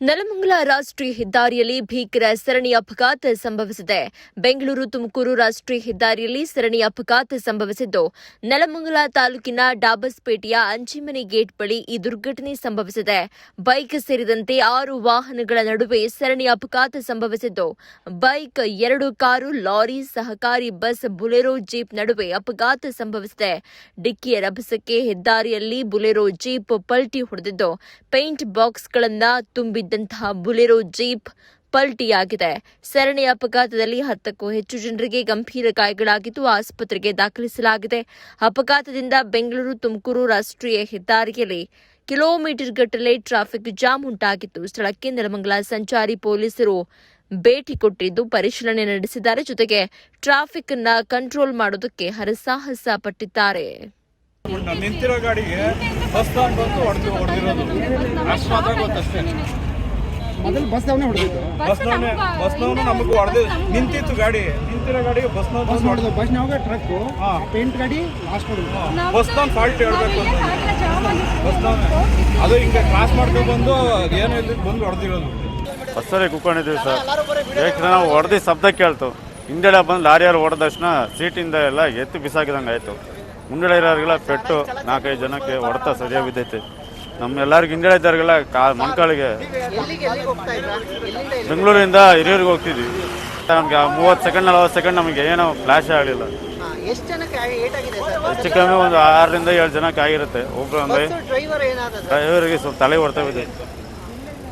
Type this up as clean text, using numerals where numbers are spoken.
ನೆಲಮಂಗಲ ರಾಷ್ಟ್ರೀಯ ಹೆದ್ದಾರಿಯಲ್ಲಿ ಭೀಕರ ಸರಣಿ ಅಪಘಾತ ಸಂಭವಿಸಿದೆ. ಬೆಂಗಳೂರು ತುಮಕೂರು ರಾಷ್ಟ್ರೀಯ ಹೆದ್ದಾರಿಯಲ್ಲಿ ಸರಣಿ ಅಪಘಾತ ಸಂಭವಿಸಿದ್ದು, ನೆಲಮಂಗಲ ತಾಲೂಕಿನ ಡಾಬಸ್ಪೇಟೆಯ ಅಂಚಿಮನೆ ಗೇಟ್ ಬಳಿ ಈ ದುರ್ಘಟನೆ ಸಂಭವಿಸಿದೆ. ಬೈಕ್ ಸೇರಿದಂತೆ 6 ವಾಹನಗಳ ನಡುವೆ ಸರಣಿ ಅಪಘಾತ ಸಂಭವಿಸಿದ್ದು, ಬೈಕ್, 2 ಕಾರು, ಲಾರಿ, ಸಹಕಾರಿ ಬಸ್, ಬುಲೆರೋ ಜೀಪ್ ನಡುವೆ ಅಪಘಾತ ಸಂಭವಿಸಿದೆ. ಡಿಕ್ಕಿಯ ರಭಸಕ್ಕೆ ಹೆದ್ದಾರಿಯಲ್ಲಿ ಬುಲೆರೋ ಜೀಪ್ ಪಲ್ಟಿ ಹೊಡೆದಿದ್ದು, ಪೇಂಟ್ ಬಾಕ್ಸ್ಗಳನ್ನು ತುಂಬಿದ್ದಂತಹ ಬುಲೆರೋ ಜೀಪ್ ಪಲ್ಟಿಯಾಗಿದೆ. ಸರಣಿ ಅಪಘಾತದಲ್ಲಿ 10ಕ್ಕೂ ಹೆಚ್ಚು ಜನರಿಗೆ ಗಂಭೀರ ಗಾಯಗಳಾಗಿದ್ದು, ಆಸ್ಪತ್ರೆಗೆ ದಾಖಲಿಸಲಾಗಿದೆ. ಅಪಘಾತದಿಂದ ಬೆಂಗಳೂರು ತುಮಕೂರು ರಾಷ್ಟ್ರೀಯ ಹೆದ್ದಾರಿಯಲ್ಲಿ ಕಿಲೋಮೀಟರ್ ಗಟ್ಟಲೆ ಟ್ರಾಫಿಕ್ ಜಾಮ್ ಉಂಟಾಗಿತ್ತು. ಸ್ಥಳಕ್ಕೆ ನೆಲಮಂಗಲ ಸಂಚಾರಿ ಪೊಲೀಸರು ಭೇಟಿ ಕೊಟ್ಟಿದ್ದು ಪರಿಶೀಲನೆ ನಡೆಸಿದ್ದಾರೆ. ಜೊತೆಗೆ ಟ್ರಾಫಿಕ್ ಅನ್ನ ಕಂಟ್ರೋಲ್ ಮಾಡೋದಕ್ಕೆ ಹರಸಾಹಸ ಪಟ್ಟಿದ್ದಾರೆ. ನಿಂತಿರೋ ಗಾಡಿಗೆ ಬಸ್ ಬಂದು ಹೊಡೆದಿರೋದು ಅಷ್ಟು ಮಾತ್ರ ಗೊತ್ತಷ್ಟೇ. ಮೊದಲು ಬಸ್ನವನೇ ಹೊಡೆದಿದ್ದು. ಬಸ್ನವನು ನಮಗೆ ಹೊಡೆದು ನಿಂತಿತ್ತು ಗಾಡಿ, ನಿಂತಿರೋ ಗಾಡಿಗೆ ಬಸ್ನವ್ರು ಹೊಡೆದು. ಬಸ್ನವಾಗ ಟ್ರಕ್ ಪೇಂಟ್ ಗಾಡಿ ಲಾಸ್ಟ್ ಹೊಡೆದು. ಬಸ್ನವ್ನು ಫಾಲ್ಟ್ ಹೇಳ್ಬೇಕು ಅಂತ ಬಸ್ನವ್ನೇ ಅದು ಹಿಂಗೆ ಕ್ರಾಸ್ ಮಾಡ್ಕೊಂಡು ಬಂದು ಏನೋ ಇಲ್ಲಿ ಬಂದು ಹೊಡೆದಿರೋದು. ಬಸ್ಸಲ್ಲಿ ಕೂತ್ಕೊಂಡಿದ್ವಿ ಸರ್. ಯಾಕಂದ್ರೆ ನಾವು ಹೊಡೆದು ಶಬ್ದ ಕೇಳ್ತು. ಹಿಂದೆಡೆ ಬಂದು ಲಾರಿಯಲ್ಲಿ ಹೊಡೆದ ತಕ್ಷಣ ಸೀಟಿಂದ ಎಲ್ಲ ಎತ್ತು ಬಿಸಾಕಿದಂಗೆ ಆಯಿತು. ಮುಂದೆಡೆ ಇರೋರಿಗೆಲ್ಲ ಪೆಟ್ಟು 4-5 ಜನಕ್ಕೆ ಹೊಡೆತ ಸರಿಯಾಗಿ ಬಿದ್ದೈತೆ. ನಮ್ಮೆಲ್ಲರಿಗೂ ಹಿಂದೆಡೆ ಇದ್ದವ್ರಿಗೆಲ್ಲ ಮೊಣಕಾಲಿಗೆ. ಬೆಂಗಳೂರಿಂದ ಹಿರಿಯೂರಿಗೆ ಹೋಗ್ತಿದ್ವಿ. ನಮಗೆ 30 ಸೆಕೆಂಡ್ 40 ಸೆಕೆಂಡ್ ನಮಗೆ ಏನೋ ಫ್ಲಾಶೇ ಆಗಲಿಲ್ಲ. ಹೆಚ್ಚು ಕಮ್ಮಿ ಒಂದು 6ರಿಂದ 7 ಜನಕ್ಕೆ ಆಗಿರುತ್ತೆ. ಒಬ್ಬರು ಡ್ರೈವರಿಗೆ ಸ್ವಲ್ಪ ತಲೆ ಹೊಡ್ತಾ ಬಿದ್ದೆ.